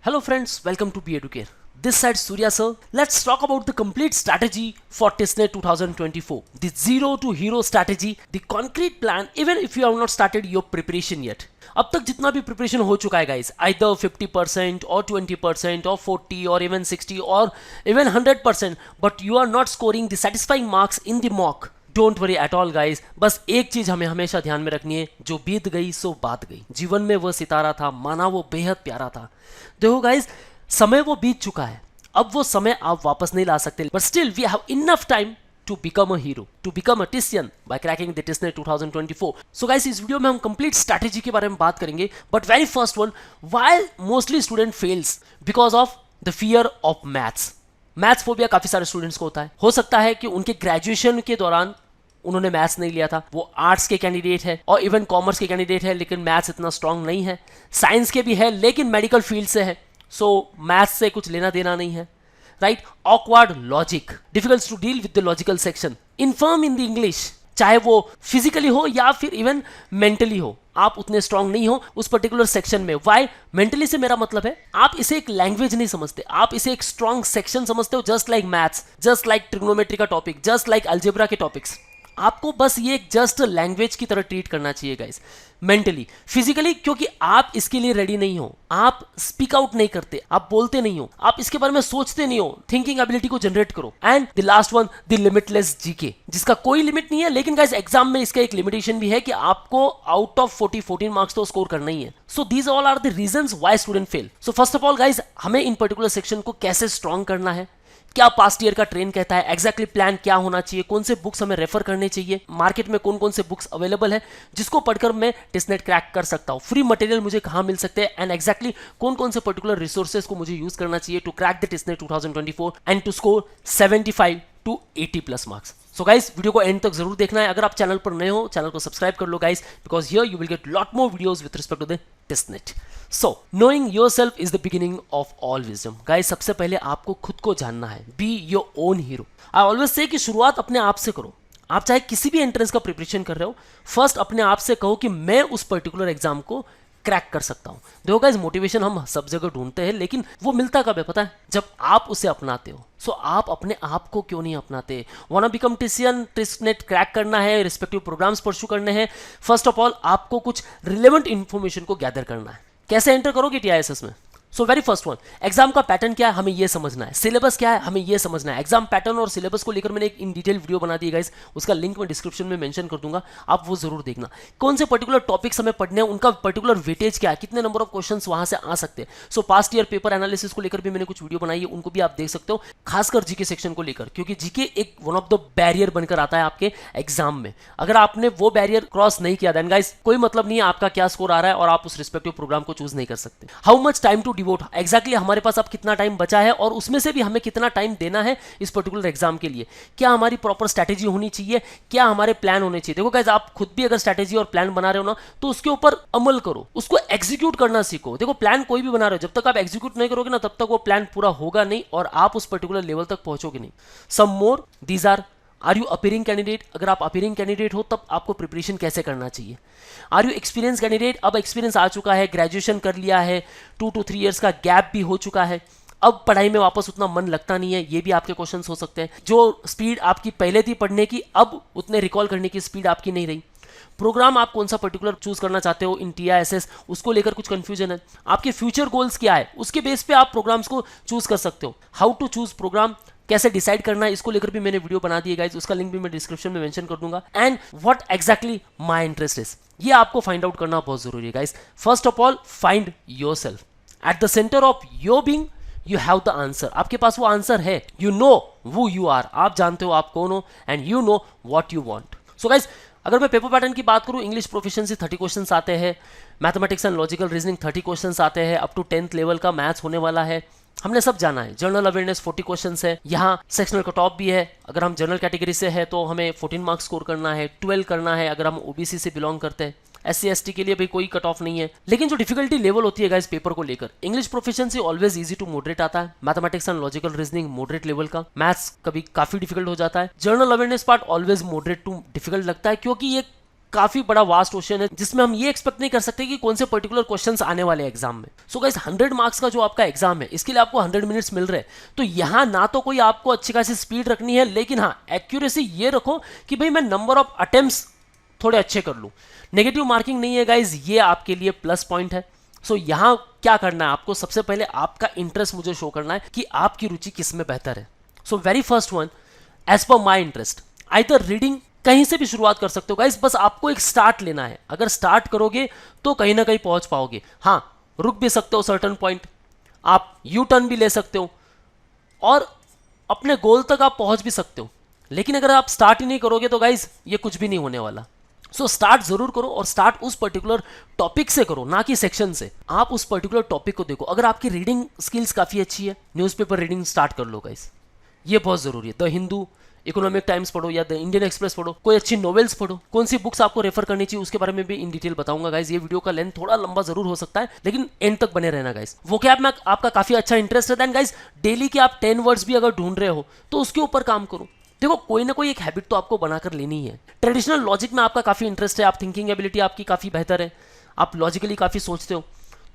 Hello friends, welcome to BEducare. This side Surya sir. Let's talk about the complete strategy for TISSNET 2024. The zero to hero strategy, the concrete plan even if you have not started your preparation yet. अब तक जितना भी preparation हो चुका है guys, either 50% or 20% or 40 or even 60 or even 100%, but you are not scoring the satisfying marks in the mock. Don't worry at all guys, बस एक चीज हमें हमेशा ध्यान में रखनी है, जो बीत गई सो बात गई। जीवन में वो सितारा था, माना वो बेहद प्यारा था। देखो गाइज, समय वो बीत चुका है, अब वो समय आप वापस नहीं ला सकते, but still we have enough time to become a hero, to become a TISSian by cracking the TISSNET 2024। So guys, इस वीडियो में हम कंप्लीट स्ट्रैटेजी के बारे में बात करेंगे, but very first one, why mostly student fails because of the fear of maths. Maths phobia काफी सारे स्टूडेंट्स को होता है। हो सकता है कि उनके ग्रेजुएशन के दौरान उन्होंने मैथ्स नहीं लिया था, वो आर्ट्स के कैंडिडेट है और इवन कॉमर्स के कैंडिडेट है, लेकिन मैथ्स इतना स्ट्रांग नहीं है। साइंस के भी है लेकिन मेडिकल फील्ड से है, सो मैथ्स से कुछ लेना देना नहीं है, right. Awkward logic, difficult to deal with the logical section, inform in the English, चाहे वो फिजिकली हो या फिर इवन मेंटली हो, आप उतने स्ट्रांग नहीं हो उस पर्टिकुलर सेक्शन में। वाई मेंटली से मेरा मतलब है, आप इसे एक लैंग्वेज नहीं समझते, आप इसे एक स्ट्रांग सेक्शन समझते हो, just like maths, just like trigonometry का टॉपिक, जस्ट लाइक अलजेब्रा के टॉपिक्स। आपको बस ये एक जस्ट लैंग्वेज की तरह ट्रीट करना चाहिए गाइस, मेंटली। फिजिकली क्योंकि आप इसके लिए रेडी नहीं हो, आप स्पीक आउट नहीं करते, आप बोलते नहीं हो, आप इसके बारे में सोचते नहीं हो। थिंकिंग एबिलिटी को जनरेट करो। And the last one, the limitless GK, जिसका कोई लिमिट नहीं है, लेकिन गाइस एग्जाम में इसका एक लिमिटेशन भी है कि आपको आउट ऑफ 14 मार्क्स तो स्कोर करना ही है। So these all are the reasons why student fail. So first of all guys, हमें इन पर्टिकुलर सेक्शन को कैसे स्ट्रांग करना है, क्या पास्ट ईयर का ट्रेंड कहता है, एग्जैक्टली प्लान क्या होना चाहिए, कौन से बुक्स हमें रेफर करने चाहिए, मार्केट में कौन कौन से बुक्स अवेलेबल है जिसको पढ़कर मैं टिस्सनेट क्रैक कर सकता हूं, फ्री मटेरियल मुझे कहां मिल सकते हैं, एंड एग्जैक्टली कौन कौन से पर्टिकुलर रिसोर्सेज को मुझे यूज करना चाहिए to crack the TISSNET 2024 and to score 75 to 80 plus marks. So guys, video को एंड तक जरूर देखना है। अगर आप चैनल पर नए हो, चैनल को सब्सक्राइब कर लो guys, because here you will get lot more videos with respect to the TISSNET. So knowing yourself is the beginning of all wisdom. Guys, सबसे पहले आपको खुद को जानना है, be your own hero. I always say कि शुरुआत अपने आप से करो। आप चाहे किसी भी एंट्रेंस का प्रिपरेशन कर रहे हो, फर्स्ट अपने आप से कहो कि मैं उस पर्टिकुलर एग्जाम को क्रैक कर सकता हूं। देखो गाइस, मोटिवेशन हम सब जगह ढूंढते हैं, लेकिन वो मिलता कब है पता है? जब आप उसे अपनाते हो। सो आप अपने आप को क्यों नहीं अपनाते? वांना बिकम टिसियन, टिस्सनेट क्रैक करना है, रिस्पेक्टिव प्रोग्राम्स परस्यू करने हैं, फर्स्ट ऑफ ऑल आपको कुछ रिलेवेंट इंफॉर्मेशन को गैदर करना है। कैसे एंटर करोगे TISS में? सो वेरी फर्स्ट वन, एग्जाम का पैटर्न क्या है हमें ये समझना है, सिलेबस क्या है हमें ये समझना है। एग्जाम पैटर्न और सिलेबस को लेकर मैंने एक इन डिटेल वीडियो बना दी गाइस, उसका लिंक मैं डिस्क्रिप्शन में मेंशन कर दूंगा, आप वो जरूर देखना। कौन से पर्टिकुलर टॉपिक्स हमें पढ़ने हैं, उनका पर्टिकुलर वेटेज क्या है, कितने नंबर ऑफ क्वेश्चंस वहां से आ सकते हैं। सो पास्ट ईयर पेपर एनालिसिस को लेकर भी मैंने कुछ वीडियो बनाई है, उनको भी आप देख सकते हो, खासकर जीके सेक्शन को लेकर, क्योंकि जीके एक वन ऑफ द बैरियर बनकर आता है आपके एग्जाम में। अगर आपने वो बैरियर क्रॉस नहीं किया देन गाइस कोई मतलब नहीं है आपका क्या स्कोर आ रहा है और आप उस रिस्पेक्टिव प्रोग्राम को चूज नहीं कर सकते। How much time to devote, exactly हमारे पास अब कितना टाइम बचा है और उसमें से भी हमें कितना टाइम देना है इस पर्टिकुलर एग्जाम के लिए। क्या हमारी प्रॉपर स्ट्रैटेजी होनी चाहिए, क्या हमारे प्लान होने चाहिए। देखो गाइस, आप खुद भी अगर स्ट्रैटेजी और प्लान बना रहे हो ना, तो उसके ऊपर अमल करो, उसको एग्जीक्यूट करना सीखो। देखो, प्लान कोई भी बना रहे हो, जब तक आप एग्जीक्यूट नहीं करोगे ना, तब तक वो प्लान पूरा होगा नहीं और आप उस पर्टिकुलर लेवल तक पहुंचोगे नहीं। Some more, these are you appearing candidate? अगर आप अपीयरिंग कैंडिडेट हो तब आपको प्रिपरेशन कैसे करना चाहिए। Are you experience candidate? अब एक्सपीरियंस आ चुका है, ग्रेजुएशन कर लिया है, 2 to 3 ईयर्स का गैप भी हो चुका है, अब पढ़ाई में वापस उतना मन लगता नहीं है, ये भी आपके क्वेश्चंस हो सकते हैं। जो स्पीड आपकी पहले थी पढ़ने की, अब उतने रिकॉल करने की स्पीड आपकी नहीं रही। प्रोग्राम आप कौन सा पर्टिकुलर चूज करना चाहते हो इन TISS, उसको लेकर कुछ कंफ्यूजन है। आपके फ्यूचर गोल्स क्या है, उसके बेस पे आप प्रोग्राम्स को चूज कर सकते हो। हाउ टू चूज प्रोग्राम, कैसे डिसाइड करना है, इसको लेकर भी मैंने वीडियो बना दी है गाइस, उसका लिंक भी मैं डिस्क्रिप्शन में मेंशन कर दूंगा। And what exactly my interest is, ये आपको फाइंड आउट करना बहुत जरूरी है guys. First of all, find yourself at the centre of your being. You have the answer, आपके पास वो आंसर है। You know who you are, आप जानते हो आप कौन हो, and you know what you want. So guys, अगर मैं पेपर पैटर्न की बात करूं, इंग्लिश प्रोफिशिएंसी 30 क्वेश्चंस आते हैं, mathematics and logical reasoning 30 questions आते हैं, अप टू 10th लेवल का मैथ्स होने वाला है, हमने सब जाना है। जनरल अवेयरनेस 40 क्वेश्चंस है, यहाँ सेक्शनल कट ऑफ भी है। अगर हम जनरल कैटेगरी से है तो हमें 14 मार्क्स स्कोर करना है, 12 करना है अगर हम OBC से बिलोंग करते हैं। SC/ST के लिए भी कोई कट ऑफ नहीं है। लेकिन जो डिफिकल्टी लेवल होती है गाइस पेपर को लेकर, English proficiency always easy to moderate आता है, mathematics and logical reasoning moderate level का, मैथ्स कभी काफी डिफिकल्ट हो जाता है, general awareness part always moderate to difficult लगता है, क्योंकि ये काफी बड़ा वास्ट ओशन है जिसमें हम ये एक्सपेक्ट नहीं कर सकते कि कौन से पर्टिकुलर क्वेश्चंस आने वाले हैं एग्जाम में। सो गाइस 100 मार्क्स का जो आपका एग्जाम है इसके लिए आपको 100 मिनट्स मिल रहे हैं, तो यहाँ ना तो कोई आपको अच्छी खासी स्पीड रखनी है, लेकिन हाँ एक्यूरेसी ये रखो कि भाई मैं नंबर ऑफ अटेम्प्ट्स थोड़े अच्छे कर लूँ। नेगेटिव मार्किंग नहीं है गाइज, ये आपके लिए प्लस पॉइंट है। सो यहाँ क्या करना है आपको, सबसे पहले आपका इंटरेस्ट मुझे शो करना है कि आपकी रुचि किस में बेहतर है। So very first one, as per my interest, either reading, कहीं से भी शुरुआत कर सकते हो गाइस, बस आपको एक स्टार्ट लेना है। अगर स्टार्ट करोगे तो कहीं ना कहीं पहुंच पाओगे। हाँ, रुक भी सकते हो सर्टन पॉइंट, आप यू टर्न भी ले सकते हो और अपने गोल तक आप पहुंच भी सकते हो, लेकिन अगर आप स्टार्ट ही नहीं करोगे तो गाइस ये कुछ भी नहीं होने वाला। सो स्टार्ट जरूर करो, और स्टार्ट उस पर्टिकुलर टॉपिक से करो, ना कि सेक्शन से। आप उस पर्टिकुलर टॉपिक को देखो। अगर आपकी रीडिंग स्किल्स काफी अच्छी है, न्यूज़पेपर रीडिंग स्टार्ट कर लो गाइस, ये बहुत जरूरी है। द हिंदू, इकोनॉमिक टाइम्स पढ़ो या द इंडियन एक्सप्रेस पढ़ो, कोई अच्छी नॉवेल्स पढ़ो। कौन सी बुक्स आपको रेफर करनी चाहिए उसके बारे में भी इन डिटेल बताऊंगा गाइस। ये वीडियो का लेंथ थोड़ा लंबा जरूर हो सकता है, लेकिन एंड तक बने रहना गाइस। वो क्या में आपका काफी अच्छा इंटरेस्ट रहता है गाइस, डेली के आप 10 वर्ड्स भी अगर ढूंढ रहे हो तो उसके ऊपर काम करो। देखो कोई ना कोई एक हैबिट तो आपको बनाकर लेनी है। ट्रेडिशनल लॉजिक में आपका काफी इंटरेस्ट है, आप थिंकिंग एबिलिटी आपकी काफी बेहतर है, आप लॉजिकली काफी सोचते हो,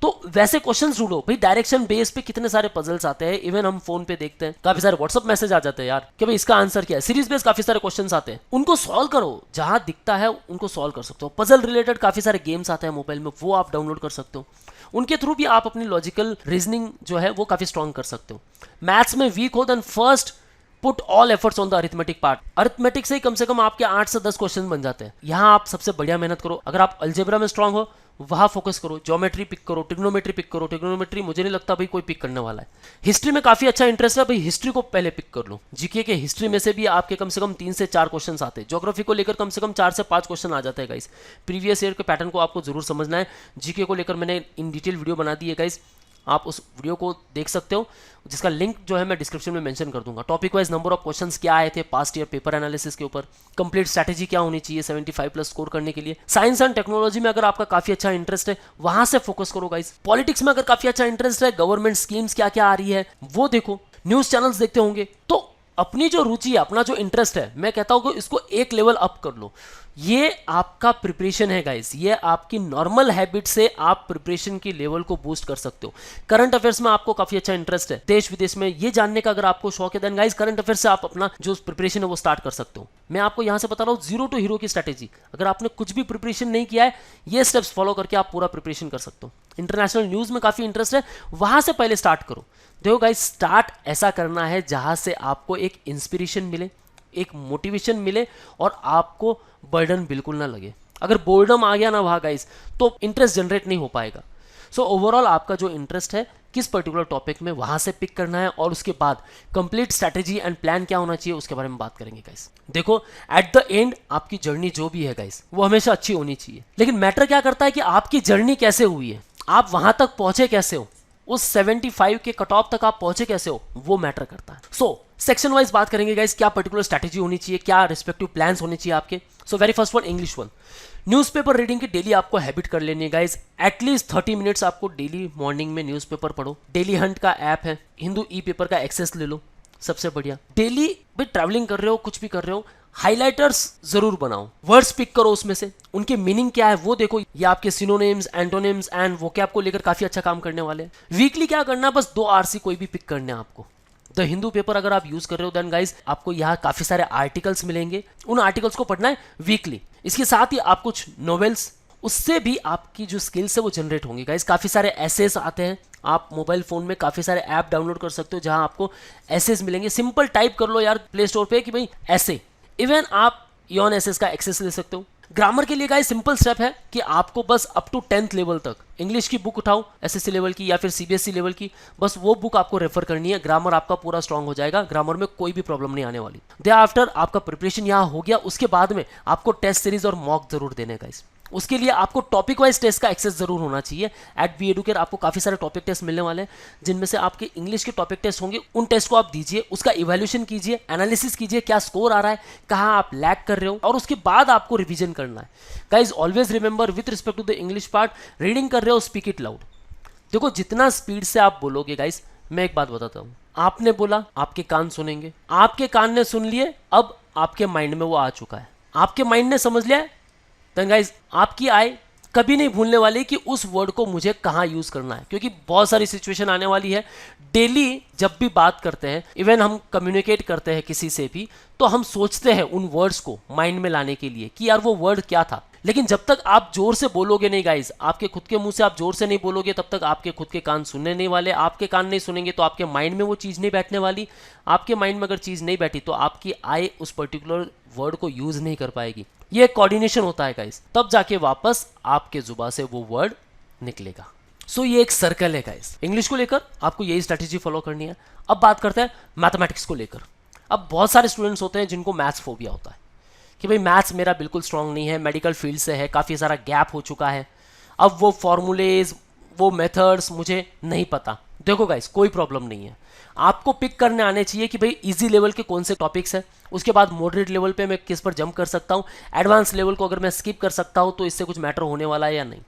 तो वैसे क्वेश्चंस ढूंढो भाई। डायरेक्शन बेस पे कितने सारे पजल्स आते हैं, इवन हम फोन पे देखते हैं काफी सारे व्हाट्सअप मैसेज आ जाते हैं यार कि भाई इसका आंसर क्या है। सीरीज बेस काफी सारे क्वेश्चंस आते हैं, उनको सॉल्व करो, जहां दिखता है उनको सॉल्व कर सकते हो। पजल रिलेटेड काफी सारे गेम्स आते हैं मोबाइल में, वो आप डाउनलोड कर सकते हो, उनके थ्रू भी आप अपनी लॉजिकल रीजनिंग जो है वो काफी स्ट्रॉन्ग कर सकते हो। मैथ्स में वीक हो then first put all efforts on the arithmetic part. Arithmetic से ही कम आपके 8 से 10 क्वेश्चन बन जाते हैं, यहाँ आप सबसे बढ़िया मेहनत करो। अगर आप अलजेब्रा में स्ट्रांग हो वहां फोकस करो, ज्योमेट्री पिक करो, ट्रिग्नोमेट्री पिक करो। ट्रिग्नोमेट्री मुझे नहीं लगता भाई कोई पिक करने वाला है। हिस्ट्री में काफी अच्छा इंटरेस्ट है भाई, हिस्ट्री को पहले पिक कर लो। जीके के हिस्ट्री में से भी आपके कम से कम 3 से 4 क्वेश्चन आते हैं। ज्योग्राफी को लेकर कम से कम 4 से 5 क्वेश्चन आ जाते हैं गाइस। प्रीवियस ईयर के पैटर्न को आपको जरूर समझना है। जीके को लेकर मैंने इन डिटेल वीडियो बना दी है गाइस, आप उस वीडियो को देख सकते हो, जिसका लिंक जो है मैं डिस्क्रिप्शन में मेंशन कर दूंगा। Topic wise number of questions क्या आए थे पास्ट ईयर पेपर एनालिसिस के ऊपर, कंप्लीट स्ट्रैटेजी क्या होनी चाहिए 75 प्लस स्कोर करने के लिए। साइंस एंड टेक्नोलॉजी में अगर आपका काफी अच्छा इंटरेस्ट है वहां से फोकस करो गाइस। पॉलिटिक्स में अगर काफी अच्छा इंटरेस्ट है, गवर्नमेंट स्कीम्स क्या क्या आ रही है वो देखो। न्यूज चैनल्स देखते होंगे, तो अपनी जो रुचि है, अपना जो इंटरेस्ट है, मैं कहता हूं कि इसको एक लेवल अप कर लो। ये आपका प्रिपरेशन है गाइस, ये आपकी नॉर्मल हैबिट से आप प्रिपरेशन की लेवल को बूस्ट कर सकते हो। करंट अफेयर्स में आपको काफी अच्छा इंटरेस्ट है, देश विदेश में ये जानने का अगर आपको शौक है, देन गाइस करंट अफेयर्स से आप अपना जो प्रिपरेशन है वो स्टार्ट कर सकते हो। मैं आपको यहां से बता रहा हूं जीरो टू हीरो की स्ट्रैटेजी। अगर आपने कुछ भी प्रिपरेशन नहीं किया है, ये स्टेप्स फॉलो करके आप पूरा प्रिपरेशन कर सकते हो। इंटरनेशनल न्यूज में काफी इंटरेस्ट है, वहां से पहले स्टार्ट करो। देखो गाइस, स्टार्ट ऐसा करना है जहां से आपको एक इंस्पिरेशन मिले, एक मोटिवेशन मिले और आपको बर्डन बिल्कुल ना लगे। अगर बोर्डम आ गया ना वहां गाइस, तो इंटरेस्ट जनरेट नहीं हो पाएगा। सो ओवरऑल आपका जो इंटरेस्ट है किस पर्टिकुलर टॉपिक में, वहां से पिक करना है, और उसके बाद कंप्लीट स्ट्रैटेजी एंड प्लान क्या होना चाहिए उसके बारे में बात करेंगे गाइस। देखो एट द एंड आपकी जर्नी जो भी है गाइस वो हमेशा अच्छी होनी चाहिए, लेकिन मैटर क्या करता है कि आपकी जर्नी कैसे हुई है, आप वहां तक पहुंचे कैसे हो, उस 75 के कट ऑफ तक आप पहुंचे कैसे हो, वो मैटर करता है। सो सेक्शन वाइज बात करेंगे गाइस, क्या पर्टिकुलर स्ट्रैटेजी होनी चाहिए, क्या रिस्पेक्टिव प्लान्स होने चाहिए आपके। सो very first one, English one. Newspaper reading की डेली आपको हैबिट कर लेनी है गाइस। एटलीस्ट 30 मिनट्स आपको डेली मॉर्निंग में न्यूज़पेपर पढ़ो। डेली हंट का ऐप है, हिंदू ई पेपर का एक्सेस ले लो, सबसे बढ़िया। डेली भाई ट्रैवलिंग कर रहे हो, कुछ भी कर रहे हो, हाइलाइटर्स जरूर बनाओ, वर्ड्स पिक करो, उसमें से उनके मीनिंग क्या है वो देखो। ये आपके सिनोनिम्स, एंटोनिम्स एंड वोकैब को लेकर काफी अच्छा काम करने वाले हैं। वीकली क्या करना है, बस 2 आरसी कोई भी पिक करने हैं आपको। द हिंदू पेपर अगर आप यूज कर रहे हो देन गाइस आपको यहाँ काफी सारे आर्टिकल्स मिलेंगे, उन आर्टिकल्स को पढ़ना है वीकली। इसके साथ ही आप कुछ नॉवेल्स, उससे भी आपकी जो स्किल्स है वो जनरेट होंगी गाइस। काफी सारे एसेस आते हैं, आप मोबाइल फोन में काफी सारे ऐप डाउनलोड कर सकते हो जहां आपको एसेस मिलेंगे। सिंपल टाइप कर लो यार प्ले स्टोर पे कि भाई ऐसे, इवन आप योन एसेस का एक्सेस ले सकते हो। ग्रामर के लिए गाइस सिंपल स्टेप है कि आपको बस अप टू 10th लेवल तक इंग्लिश की बुक उठाओ, एसएससी लेवल की या फिर सीबीएसई लेवल की, बस वो बुक आपको रेफर करनी है। ग्रामर आपका पूरा स्ट्रांग हो जाएगा, ग्रामर में कोई भी प्रॉब्लम नहीं आने वाली। दे आफ्टर आपका प्रिपरेशन यहाँ हो गया, उसके बाद में आपको टेस्ट सीरीज और मॉक जरूर देने गाइस। उसके लिए आपको टॉपिक वाइज टेस्ट का एक्सेस जरूर होना चाहिए। एट बी एडुकेयर आपको काफी सारे टॉपिक टेस्ट मिलने वाले हैं, जिनमें से आपके इंग्लिश के टॉपिक टेस्ट होंगे। उन टेस्ट को आप दीजिए, उसका इवैल्यूएशन कीजिए, एनालिसिस कीजिए, क्या स्कोर आ रहा है, कहाँ आप लैग कर रहे हो, और उसके बाद आपको रिवीजन करना है। Guys always remember with respect to the English part, reading कर रहे हो स्पीक इट लाउड। देखो जितना स्पीड से आप बोलोगे गाइज, मैं एक बात बताता हूँ, आपने बोला आपके कान सुनेंगे, आपके कान ने सुन लिए, अब आपके माइंड में वो आ चुका है, आपके माइंड ने समझ लिया है, देन गाइज आपकी आई कभी नहीं भूलने वाली कि उस वर्ड को मुझे कहाँ यूज करना है, क्योंकि बहुत सारी सिचुएशन आने वाली है। डेली जब भी बात करते हैं, इवन हम कम्युनिकेट करते हैं किसी से भी, तो हम सोचते हैं उन वर्ड्स को माइंड में लाने के लिए कि यार वो वर्ड क्या था। लेकिन जब तक आप जोर से बोलोगे नहीं गाइज, आपके खुद के मुंह से आप जोर से नहीं बोलोगे, तब तक आपके खुद के कान सुनने नहीं वाले। आपके कान नहीं सुनेंगे तो आपके माइंड में वो चीज़ नहीं बैठने वाली। आपके माइंड में अगर चीज़ नहीं बैठी तो आपकी आई उस पर्टिकुलर वर्ड को यूज नहीं कर पाएगी। ये कोऑर्डिनेशन होता है गाइस, तब जाके वापस आपके जुबान से वो वर्ड निकलेगा। सो ये एक सर्कल है गाइस। इंग्लिश को लेकर आपको यही स्ट्रैटेजी फॉलो करनी है। अब बात करते हैं मैथमेटिक्स को लेकर। अब बहुत सारे स्टूडेंट्स होते हैं जिनको मैथ्स फोबिया होता है कि भाई मैथ्स मेरा बिल्कुल स्ट्रांग नहीं है, मेडिकल फील्ड से है, काफ़ी सारा गैप हो चुका है, अब वो फॉर्मूलेज वो मेथड्स मुझे नहीं पता। देखो गाइस, कोई प्रॉब्लम नहीं है, आपको पिक करने आने चाहिए कि भाई इजी लेवल के कौन से टॉपिक्स हैं, उसके बाद मॉडरेट लेवल पे मैं किस पर जंप कर सकता हूँ, एडवांस लेवल को अगर मैं स्किप कर सकता हूँ तो इससे कुछ मैटर होने वाला है या नहीं।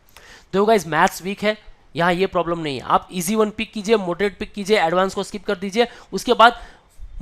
देखो गाइस, मैथ्स वीक है, यहाँ ये प्रॉब्लम नहीं है। आप इजी वन पिक कीजिए, मॉडरेट पिक कीजिए, एडवांस को स्किप कर दीजिए, उसके बाद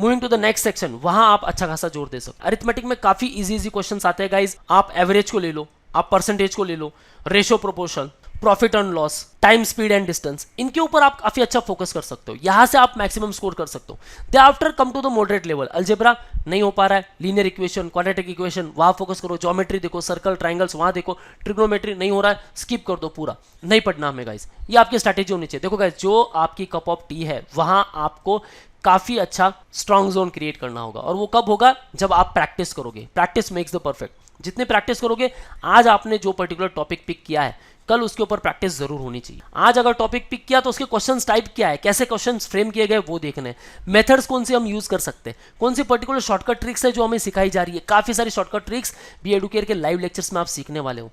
moving to the next section, वहां आप अच्छा खासा जोर दे सकते। अरिथमेटिक में काफी इजी क्वेश्चंस आते हैं गाइस। आप एवरेज को ले लो, आप परसेंटेज को ले लो, ratio proportion, profit and loss, time speed and distance, इनके ऊपर आप काफी अच्छा फोकस कर सकते हो। यहां से आप मैक्सिमम स्कोर कर सकते हो। They after come to the moderate level, algebra नहीं हो पा रहा है, लीनियर इक्वेशन, क्वाड्रेटिक इक्वेशन, वहां फोकस करो, ज्योमेट्री देखो, सर्कल ट्राइंगल्स वहां देखो, ट्रिग्नोमेट्री नहीं हो रहा है, स्किप कर दो, पूरा नहीं पढ़ना हमें गाइस। ये आपकी स्ट्रैटेजी होनी चाहिए। देखो गाइस, जो आपकी कप ऑफ टी है वहां आपको काफी अच्छा स्ट्रॉन्ग जोन क्रिएट करना होगा, और वो कब होगा, जब आप प्रैक्टिस करोगे। Practice makes the perfect. जितने प्रैक्टिस करोगे, आज आपने जो पर्टिकुलर टॉपिक पिक किया है, कल उसके ऊपर प्रैक्टिस जरूर होनी चाहिए। आज अगर टॉपिक पिक किया तो उसके क्वेश्चंस टाइप क्या है, कैसे क्वेश्चंस फ्रेम किए गए वो देखने हैं, मेथड्स कौन से हम यूज कर सकते हैं, कौन सी पर्टिकुलर शॉर्टकट ट्रिक्स है जो हमें सिखाई जा रही है। काफी सारी शॉर्टकट ट्रिक्स बी एडुकेयर के लाइव लेक्चर्स में आप सीखने वाले हो।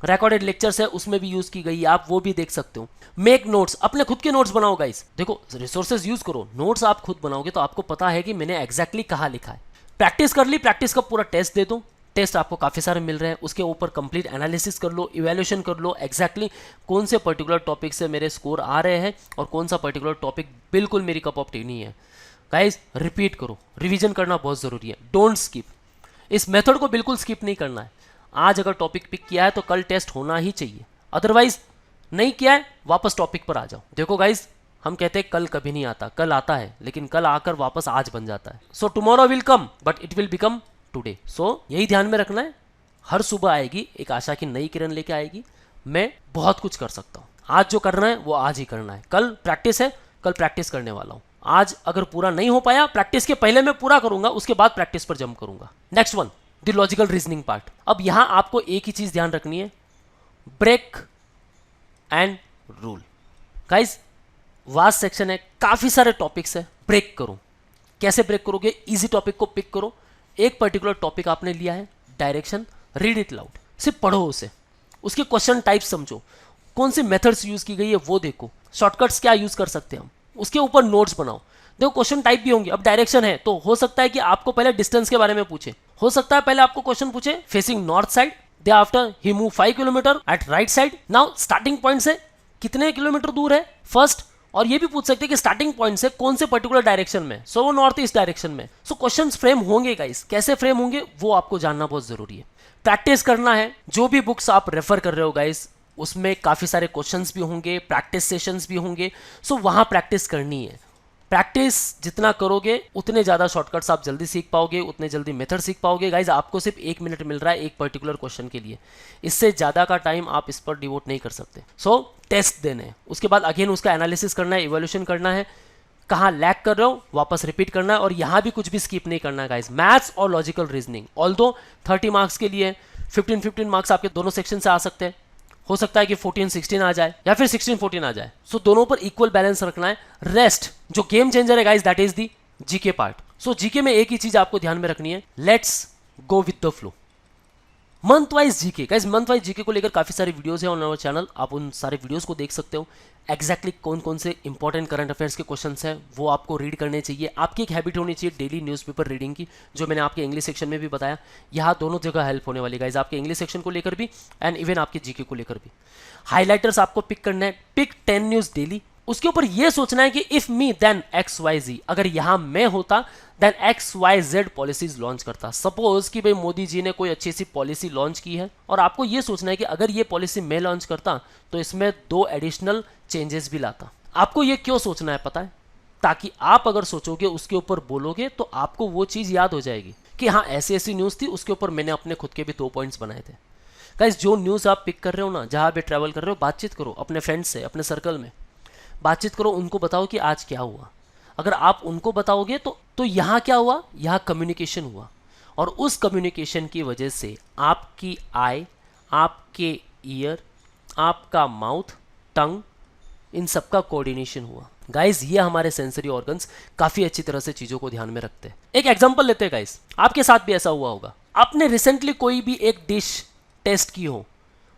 रिकॉर्डेड लेक्चर्स है, उसमें भी यूज की गई है, आप वो भी देख सकते हो। मेक नोट्स, अपने खुद के नोट्स बनाओ गाइस। देखो, रिसोर्सेज यूज करो, नोट्स आप खुद बनाओगे तो आपको पता है कि मैंने एग्जैक्टली कहाँ लिखा है। प्रैक्टिस कर ली, प्रैक्टिस का पूरा टेस्ट दे दो। टेस्ट आपको काफ़ी सारे मिल रहे हैं, उसके ऊपर कंप्लीट एनालिसिस कर लो, इवैल्यूएशन कर लो, एग्जैक्टली कौन से पर्टिकुलर टॉपिक से मेरे स्कोर आ रहे हैं और कौन सा पर्टिकुलर टॉपिक बिल्कुल मेरी कप ऑफ टी नहीं है। गाइस, रिपीट करो, रिवीजन करना बहुत ज़रूरी है। डोंट स्किप, इस मेथड को बिल्कुल स्किप नहीं करना है। आज अगर टॉपिक पिक किया है तो कल टेस्ट होना ही चाहिए, अदरवाइज नहीं किया है वापस टॉपिक पर आ जाओ। देखो गाइस, हम कहते हैं कल कभी नहीं आता, कल आता है, लेकिन कल आकर वापस आज बन जाता है। So tomorrow will come but it will become today. सो यही ध्यान में रखना है, हर सुबह आएगी एक आशा की नई किरण लेके आएगी। मैं बहुत कुछ कर सकता हूँ, आज जो करना है वो आज ही करना है। कल प्रैक्टिस है, कल प्रैक्टिस करने वाला हूँ। आज अगर पूरा नहीं हो पाया, प्रैक्टिस के पहले मैं पूरा करूंगा, उसके बाद प्रैक्टिस पर जंप करूंगा। Next one, the logical reasoning part. अब यहां आपको एक ही चीज ध्यान रखनी है, break and rule. Guys, vast section है, काफी सारे टॉपिक्स है, ब्रेक करो। कैसे ब्रेक करोगे? इजी टॉपिक को पिक करो, एक पर्टिकुलर टॉपिक आपने लिया है, डायरेक्शन, रीड इट लाउड, सिर्फ पढ़ो उसे, उसके क्वेश्चन टाइप समझो, कौन सी मेथड्स यूज की गई है वो देखो, शॉर्टकट्स क्या यूज कर सकते हैं हम, उसके ऊपर नोट्स बनाओ। देखो, क्वेश्चन टाइप भी होंगे। अब डायरेक्शन है तो हो सकता है कि आपको पहले डिस्टेंस के बारे में पूछे, हो सकता है पहले आपको क्वेश्चन पूछे facing north side, they after ही move 5 kilometre at right side. Now starting point से कितने किलोमीटर दूर है फर्स्ट, और ये भी पूछ सकते हैं कि स्टार्टिंग पॉइंट से कौन से पर्टिकुलर डायरेक्शन में, सो वो नॉर्थ ईस्ट डायरेक्शन में। सो क्वेश्चंस फ्रेम होंगे गाइस, कैसे फ्रेम होंगे वो आपको जानना बहुत जरूरी है। प्रैक्टिस करना है, जो भी बुक्स आप रेफर कर रहे हो गाइस, उसमें काफी सारे क्वेश्चंस भी होंगे, प्रैक्टिस सेशंस भी होंगे, सो वहां प्रैक्टिस करनी है। प्रैक्टिस जितना करोगे उतने ज्यादा शॉर्टकट्स आप जल्दी सीख पाओगे, उतने जल्दी मेथड सीख पाओगे। गाइज, आपको सिर्फ 1 मिनट मिल रहा है एक पर्टिकुलर क्वेश्चन के लिए, इससे ज्यादा का टाइम आप इस पर डिवोट नहीं कर सकते। सो टेस्ट देने हैं, उसके बाद अगेन उसका एनालिसिस करना है, इवोल्यूशन करना है, कहाँ लैग कर रहे हो वापस रिपीट करना है, और यहाँ भी कुछ भी स्किप नहीं करना है गाइज। मैथ्स और लॉजिकल रीजनिंग ऑल्दो 30 मार्क्स के लिए 15 मार्क्स आपके दोनों सेक्शन से आ सकते हैं। हो सकता है कि 14-16 आ जाए या फिर 16-14 आ जाए। सो दोनों पर इक्वल बैलेंस रखना है। रेस्ट जो गेम चेंजर है guys, that is the GK part. So GK में एक ही चीज आपको ध्यान में रखनी है, let's go with the flow. Month wise GK guys, month wise GK को लेकर काफी सारे वीडियोस हैं ऑन आवर चैनल, आप उन सारे वीडियोस को देख सकते हो। एग्जैक्टली कौन कौन से इंपॉर्टेंट करंट अफेयर्स के क्वेश्चंस हैं वो आपको रीड करने चाहिए। आपकी एक हैबिट होनी चाहिए डेली न्यूज़पेपर रीडिंग की, जो मैंने आपके इंग्लिश सेक्शन में भी बताया। यहाँ दोनों जगह हेल्प होने वाली गाइस, आपके इंग्लिश सेक्शन को लेकर भी एंड इवन आपके जीके को लेकर भी। हाइलाइटर्स आपको पिक करना है, पिक 10 न्यूज़ डेली, उसके ऊपर ये सोचना है कि if me then X Y Z, अगर यहां मैं होता then X Y Z policies launch करता। सपोज कि भाई मोदी जी ने कोई अच्छी सी पॉलिसी लॉन्च की है और आपको ये सोचना है कि अगर ये पॉलिसी मैं लॉन्च करता तो इसमें 2 एडिशनल चेंजेस भी लाता। आपको ये क्यों सोचना है पता है? ताकि आप अगर सोचोगे उसके ऊपर बोलोगे तो आपको वो चीज याद हो जाएगी कि हाँ ऐसी ऐसी न्यूज थी, उसके ऊपर मैंने अपने खुद के भी 2 पॉइंट्स बनाए थे। गाइस जो न्यूज आप पिक कर रहे हो ना, जहां भी ट्रैवल कर रहे हो, बातचीत करो अपने फ्रेंड्स से, अपने सर्कल में बातचीत करो, उनको बताओ कि आज क्या हुआ। अगर आप उनको बताओगे तो यहाँ क्या हुआ, यहाँ कम्युनिकेशन हुआ और उस कम्युनिकेशन की वजह से आपकी आई, आपके ईयर, आपका माउथ, टंग, इन सब का कोऑर्डिनेशन हुआ। गाइस ये हमारे सेंसरी ऑर्गन्स काफी अच्छी तरह से चीजों को ध्यान में रखते हैं। एक एग्जांपल लेते हैं गाइस, आपके साथ भी ऐसा हुआ होगा। आपने रिसेंटली कोई भी एक डिश टेस्ट की हो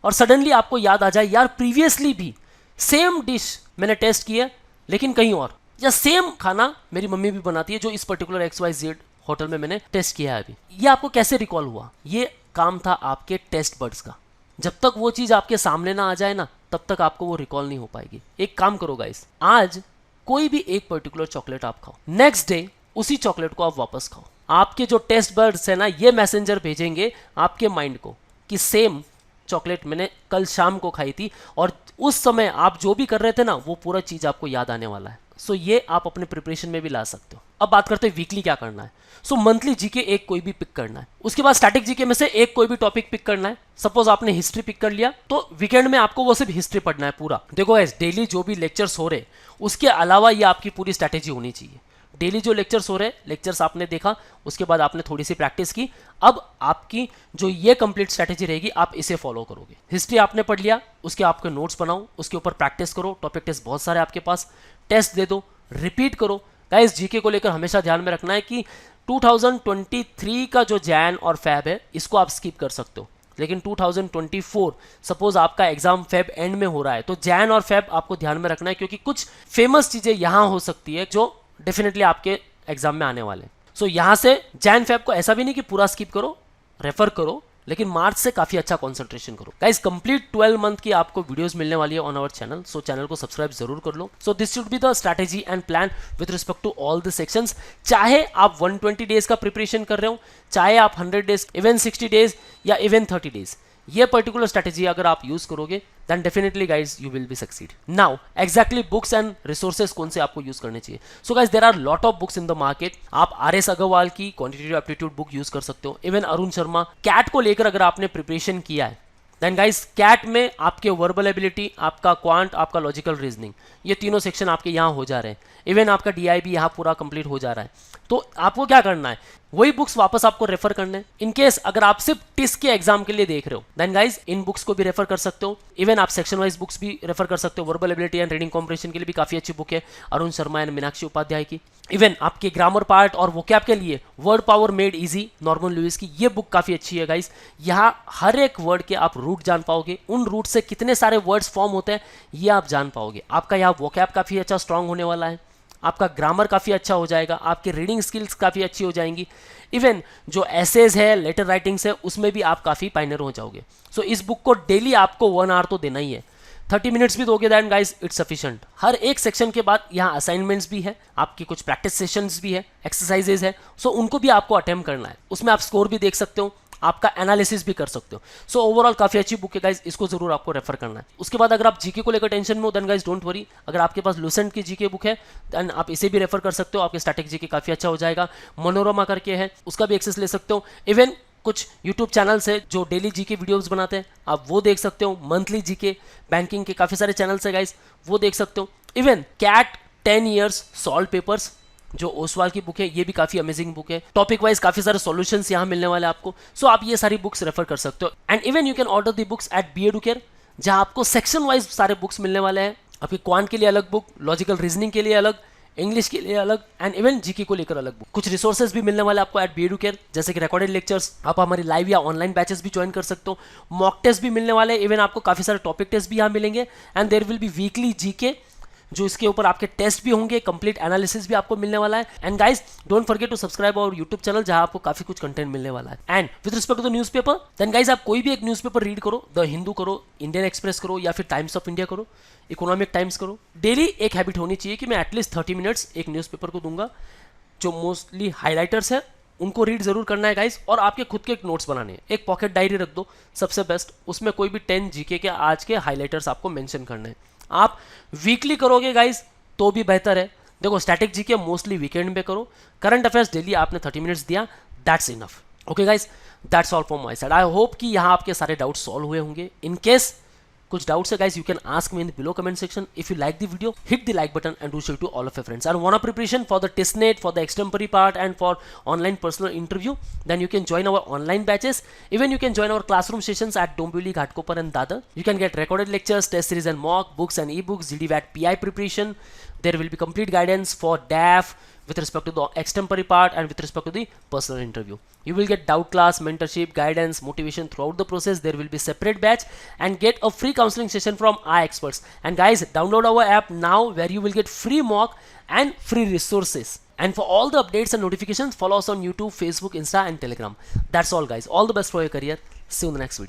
और सडनली आपको याद आ जाए यार प्रीवियसली भी सेम डिश मैंने टेस्ट की है लेकिन कहीं और, या सेम खाना मेरी मम्मी भी बनाती है जो इस पर्टिकुलर XYZ होटल में मैंने टेस्ट किया है अभी। ये आपको कैसे रिकॉल हुआ? ये काम था आपके टेस्ट बड्स का। जब तक वो चीज आपके सामने ना आ जाए ना तब तक आपको वो रिकॉल नहीं हो पाएगी। एक काम करो गाइस, आज कोई भी एक पर्टिकुलर चॉकलेट आप खाओ, नेक्स्ट डे उसी चॉकलेट को आप वापस खाओ। आपके जो टेस्ट बड्स है ना, ये मैसेंजर भेजेंगे आपके माइंड को कि सेम चॉकलेट मैंने कल शाम को खाई थी और उस समय आप जो भी कर रहे थे ना वो पूरा चीज आपको याद आने वाला है। सो ये आप अपने प्रिपरेशन में भी ला सकते हो। अब बात करते हैं वीकली क्या करना है। सो मंथली जीके एक कोई भी पिक करना है, उसके बाद स्टैटिक जीके में से एक कोई भी टॉपिक पिक करना है। सपोज आपने हिस्ट्री पिक कर लिया तो वीकेंड में आपको वो सिर्फ हिस्ट्री पढ़ना है पूरा। देखो गाइस डेली जो भी लेक्चर्स हो रहे उसके अलावा ये आपकी पूरी स्ट्रैटेजी होनी चाहिए। डेली जो लेक्चर्स हो रहे लेक्चर्स आपने देखा, उसके बाद आपने थोड़ी सी प्रैक्टिस की, अब आपकी जो ये कंप्लीट स्ट्रैटेजी रहेगी आप इसे फॉलो करोगे। हिस्ट्री आपने पढ़ लिया, उसके आपके नोट्स बनाओ, उसके ऊपर प्रैक्टिस करो, टॉपिक टेस्ट बहुत सारे आपके पास, टेस्ट दे दो, रिपीट करो। गाइस जीके को लेकर हमेशा ध्यान में रखना है कि 2023 का जो जैन और फेब है इसको आप स्किप कर सकते हो, लेकिन 2024 सपोज आपका एग्जाम फेब एंड में हो रहा है तो जैन और फेब आपको ध्यान में रखना है, क्योंकि कुछ फेमस चीजें यहां हो सकती है जो डेफिनेटली आपके एग्जाम में आने वाले। सो यहां से जैन फेब को ऐसा भी नहीं कि पूरा स्किप करो, रेफर करो, लेकिन मार्च से काफी अच्छा कंसंट्रेशन करो। गाइस कंप्लीट 12 मंथ की आपको वीडियोस मिलने वाली है on our channel, so channel को सब्सक्राइब जरूर कर लो। So this should be the strategy and plan with respect to all the sections. चाहे आप 120 डेज का प्रिपरेशन कर रहे हो, चाहे आप 100 डेज, इवन 60 डेज या इवन 30 डेज, ये पर्टिकुलर स्ट्रैटेजी अगर आप यूज करोगे then definitely guys you will be succeed. Now exactly books and resources कौन से आपको यूज करने चाहिए? So guys there are lot of books in the market. आप RS अग्रवाल की क्वांटिटेटिव एप्टीट्यूड बुक यूज कर सकते हो, इवन अरुण शर्मा कैट को लेकर अगर आपने प्रिपरेशन किया है देन गाइस कैट में आपके वर्बल एबिलिटी, आपका क्वांट, आपका लॉजिकल रीजनिंग, ये तीनों सेक्शन आपके यहाँ हो जा रहे हैं। इवन आपका DI भी यहाँ पूरा कंप्लीट हो जा रहा है। तो आपको क्या करना है, वही बुक्स वापस आपको रेफर करने हैं। इन केस अगर आप सिर्फ टिस के एग्जाम के लिए देख रहे हो देन गाइस इन बुक्स को भी रेफर कर सकते हो। इवन आप सेक्शन वाइज बुक्स भी रेफर कर सकते हो। Verbal ability and reading comprehension के लिए भी काफी अच्छी बुक है अरुण शर्मा एंड मीनाक्षी उपाध्याय की। इवन आपके ग्रामर पार्ट और वोकैब के लिए word power made easy Norman Lewis की, ये बुक काफी अच्छी है गाइस। यहाँ हर एक वर्ड के आप रूट जान पाओगे, उन रूट से कितने सारे वर्ड्स फॉर्म होते हैं ये आप जान पाओगे। आपका यहाँ वोकैब काफी अच्छा स्ट्रांग होने वाला है, आपका ग्रामर काफ़ी अच्छा हो जाएगा, आपकी रीडिंग स्किल्स काफ़ी अच्छी हो जाएंगी। इवन जो एसेज है, लेटर राइटिंग्स है, उसमें भी आप काफ़ी पाइनर हो जाओगे। सो इस बुक को डेली आपको 1 आवर तो देना ही है, 30 मिनट्स भी दोगे दैन गाइस इट्स सफिशिएंट। हर एक सेक्शन के बाद यहाँ असाइनमेंट्स भी है, आपकी कुछ प्रैक्टिस सेशंस भी है, एक्सरसाइजेज है, सो उनको भी आपको अटेम्प्ट करना है। उसमें आप स्कोर भी देख सकते हो, आपका एनालिसिस भी कर सकते हो। सो ओवरऑल काफी अच्छी बुक है गाइस, इसको जरूर आपको रेफर करना है। उसके बाद अगर आप जीके को लेकर टेंशन में हो देन गाइस डोंट वरी, अगर आपके पास लुसेंट की जीके बुक है देन आप इसे भी रेफर कर सकते हो, आपके स्टैटिक जीके काफी अच्छा हो जाएगा। मनोरमा करके है, उसका भी एक्सेस ले सकते हो। इवन कुछ यूट्यूब चैनल्स है जो डेली जीके वीडियोस बनाते हैं, आप वो देख सकते हो। मंथली जीके बैंकिंग के काफी सारे चैनल्स है गाइस, वो देख सकते हो। Even CAT 10 years solve papers जो ओसवाल की बुक है, ये भी काफी अमेजिंग बुक है। टॉपिक वाइज काफी सारे सॉल्यूशंस यहाँ मिलने वाले आपको। सो आप ये सारी बुक्स रेफर कर सकते हो। And even you can order the books at B Educare, जहां आपको सेक्शन वाइज सारे बुक्स मिलने वाले हैं। आपके क्वांट के लिए अलग बुक, लॉजिकल रीजनिंग के लिए अलग, इंग्लिश के लिए अलग, एंड इवन जीके को लेकर अलग बुक। कुछ रिसोर्सेज भी मिलने वाले आपको एट बी एडुकेयर, जैसे कि रिकॉर्डेड लेक्चर्स, आप हमारी लाइव या ऑनलाइन बैचेस भी ज्वाइन कर सकते हो। मॉक टेस्ट भी मिलने वाले, इवन आपको काफी सारे टॉपिक टेस्ट भी यहाँ मिलेंगे। And there will be weekly GK जो इसके ऊपर आपके टेस्ट भी होंगे, कंप्लीट एनालिसिस भी आपको मिलने वाला है। And guys don't forget to subscribe our YouTube channel, जहां आपको काफी कुछ कंटेंट मिलने वाला है। And with respect to the newspaper, then guys आप कोई भी एक न्यूज़पेपर रीड करो, द हिंदू करो, इंडियन एक्सप्रेस करो, या फिर टाइम्स ऑफ इंडिया करो, इकोनॉमिक टाइम्स करो। डेली एक हैबिट होनी चाहिए कि मैं एटलीस्ट 30 मिनट्स एक न्यूज़पेपर को दूंगा। जो मोस्टली हाईलाइटर्स है उनको रीड जरूर करना है गाइज, और आपके खुद के एक नोट्स बनाने हैं। एक पॉकेट डायरी रख दो, सबसे बेस्ट। उसमें कोई भी 10 जीके के आज के हाईलाइटर्स आपको मेंशन करने हैं। आप वीकली करोगे गाइज तो भी बेहतर है। देखो स्टैटिक जीके मोस्टली वीकेंड में करो, करंट अफेयर्स डेली आपने 30 मिनट्स दिया, that's enough. Okay guys, that's all from my side. I hope कि यहाँ आपके सारे डाउट्स सॉल्व हुए होंगे। इन केस कुछ डाउट्स है guys, you can ask me in the below comment section. If you like the video, hit the like button and do share to all of your friends. And want a preparation for the testnet, for the extempore part, and for online personal interview, then you can join our online batches. Even you can join our classroom sessions at Dombivli, Ghatkopar and Dadar. You can get recorded lectures, test series and mock, books and ebooks, GDVAT PI preparation. There will be complete guidance for DAF with respect to the extempore part and with respect to the personal interview. You will get doubt class, mentorship, guidance, motivation throughout the process. There will be separate batch and get a free counseling session from our experts. And guys, download our app now, where you will get free mock and free resources. And for all the updates and notifications, follow us on YouTube, Facebook, Insta and Telegram. That's all guys. All the best for your career. See you in the next video.